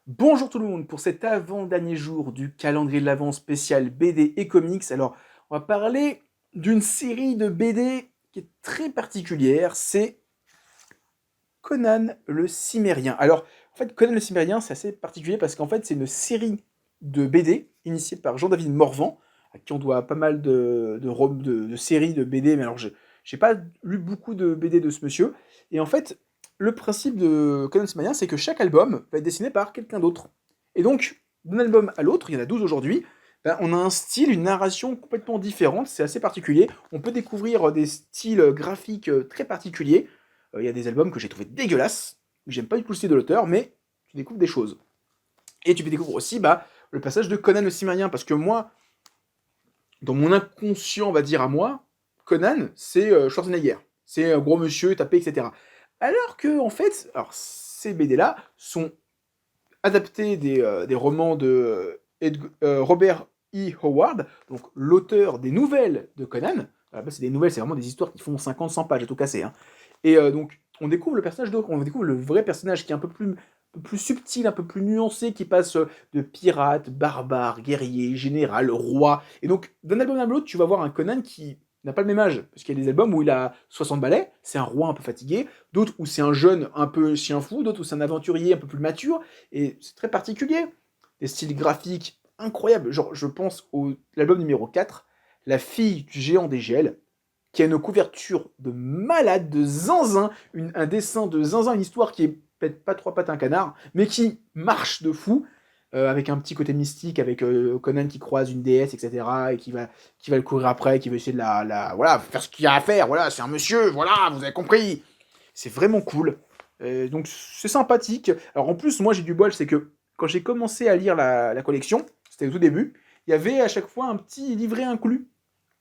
Bonjour tout le monde, pour cet avant-dernier jour du calendrier de l'Avent spécial BD et comics. Alors, on va parler d'une série de BD qui est très particulière, c'est Conan le Cimérien. Alors, en fait, Conan le Cimérien, c'est assez particulier parce qu'en fait, c'est une série de BD initiée par Jean-David Morvan, à qui on doit pas mal de séries de BD, mais alors j'ai pas lu beaucoup de BD de ce monsieur. Et en fait, le principe de Conan le Cimérien, c'est que chaque album va être dessiné par quelqu'un d'autre. Et donc, d'un album à l'autre, il y en a 12 aujourd'hui, ben, on a un style, une narration complètement différente, c'est assez particulier. On peut découvrir des styles graphiques très particuliers. Il y a des albums que j'ai trouvé dégueulasses, j'aime pas du tout le style de l'auteur, mais tu découvres des choses. Et tu découvres aussi le passage de Conan le Cimérien, parce que moi, dans mon inconscient, on va dire à moi, Conan, c'est Schwarzenegger. C'est un gros monsieur, tapé, etc. Alors que, en fait, alors, ces BD-là sont adaptés des romans de Robert E. Howard, donc l'auteur des nouvelles de Conan. C'est des nouvelles, c'est vraiment des histoires qui font 50-100 pages à tout casser. Hein. Et donc, on découvre le personnage on découvre le vrai personnage qui est un peu plus subtil, un peu plus nuancé, qui passe de pirate, barbare, guerrier, général, roi. Et donc, d'un album à l'autre, tu vas voir un Conan qui n'a pas le même âge. Parce qu'il y a des albums où il a 60 balais, c'est un roi un peu fatigué, d'autres où c'est un jeune un peu chien fou, d'autres où c'est un aventurier un peu plus mature, et c'est très particulier. Des styles graphiques incroyables. Genre, je pense à l'album numéro 4, La fille du géant des gels, qui a une couverture de malade, de zinzin, un dessin de zinzin, une histoire qui est peut-être pas trois pattes un canard, mais qui marche de fou, avec un petit côté mystique, avec Conan qui croise une déesse, etc., et qui va le courir après, qui veut essayer de voilà, faire ce qu'il y a à faire, voilà, c'est un monsieur, voilà, vous avez compris. C'est vraiment cool. Donc c'est sympathique. Alors en plus, moi j'ai du bol, c'est que quand j'ai commencé à lire la collection, c'était au tout début, il y avait à chaque fois un petit livret inclus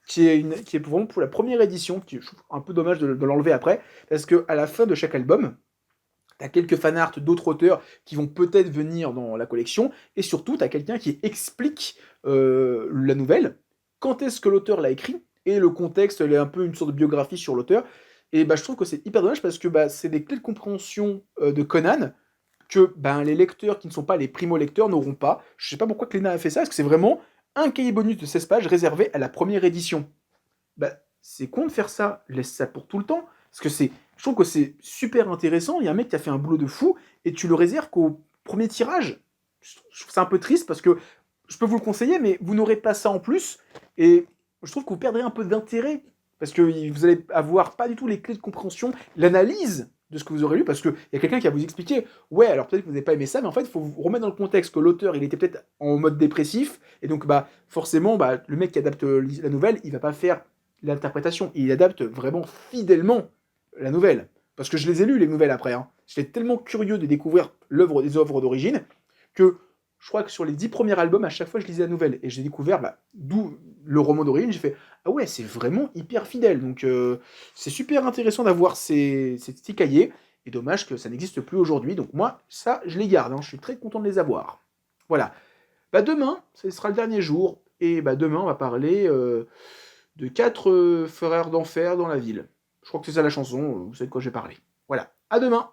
qui est vraiment pour la première édition, qui je trouve un peu dommage de l'enlever après, parce que à la fin de chaque album, t'as quelques fanarts d'autres auteurs qui vont peut-être venir dans la collection, et surtout t'as quelqu'un qui explique la nouvelle, quand est-ce que l'auteur l'a écrit, et le contexte, elle est un peu une sorte de biographie sur l'auteur, et je trouve que c'est hyper dommage parce que c'est des clés de compréhension de Conan que les lecteurs qui ne sont pas les primo-lecteurs n'auront pas. Je sais pas pourquoi Cléna a fait ça, parce que c'est vraiment un cahier bonus de 16 pages réservé à la première édition. C'est con de faire ça, laisse ça pour tout le temps, parce que je trouve que c'est super intéressant, il y a un mec qui a fait un boulot de fou, et tu le réserves qu'au premier tirage. Je trouve ça un peu triste, parce que je peux vous le conseiller, mais vous n'aurez pas ça en plus, et je trouve que vous perdrez un peu d'intérêt, parce que vous allez avoir pas du tout les clés de compréhension, l'analyse de ce que vous aurez lu, parce qu'il y a quelqu'un qui va vous expliquer, ouais, alors peut-être que vous n'avez pas aimé ça, mais en fait, il faut vous remettre dans le contexte que l'auteur, il était peut-être en mode dépressif, et donc forcément, le mec qui adapte la nouvelle, il va pas faire l'interprétation. Il adapte vraiment fidèlement la nouvelle. Parce que je les ai lues, les nouvelles, après. Hein. J'étais tellement curieux de découvrir des œuvres d'origine que je crois que sur les 10 premiers albums, à chaque fois, je lisais la nouvelle. Et j'ai découvert d'où le roman d'origine. J'ai fait, ah ouais, c'est vraiment hyper fidèle. Donc, c'est super intéressant d'avoir ces petits cahiers. Et dommage que ça n'existe plus aujourd'hui. Donc, moi, ça, je les garde. Hein. Je suis très content de les avoir. Voilà. Demain, ce sera le dernier jour. Et demain, on va parler de quatre frères d'enfer dans la ville. Je crois que c'est ça la chanson, vous savez de quoi j'ai parlé. Voilà, à demain.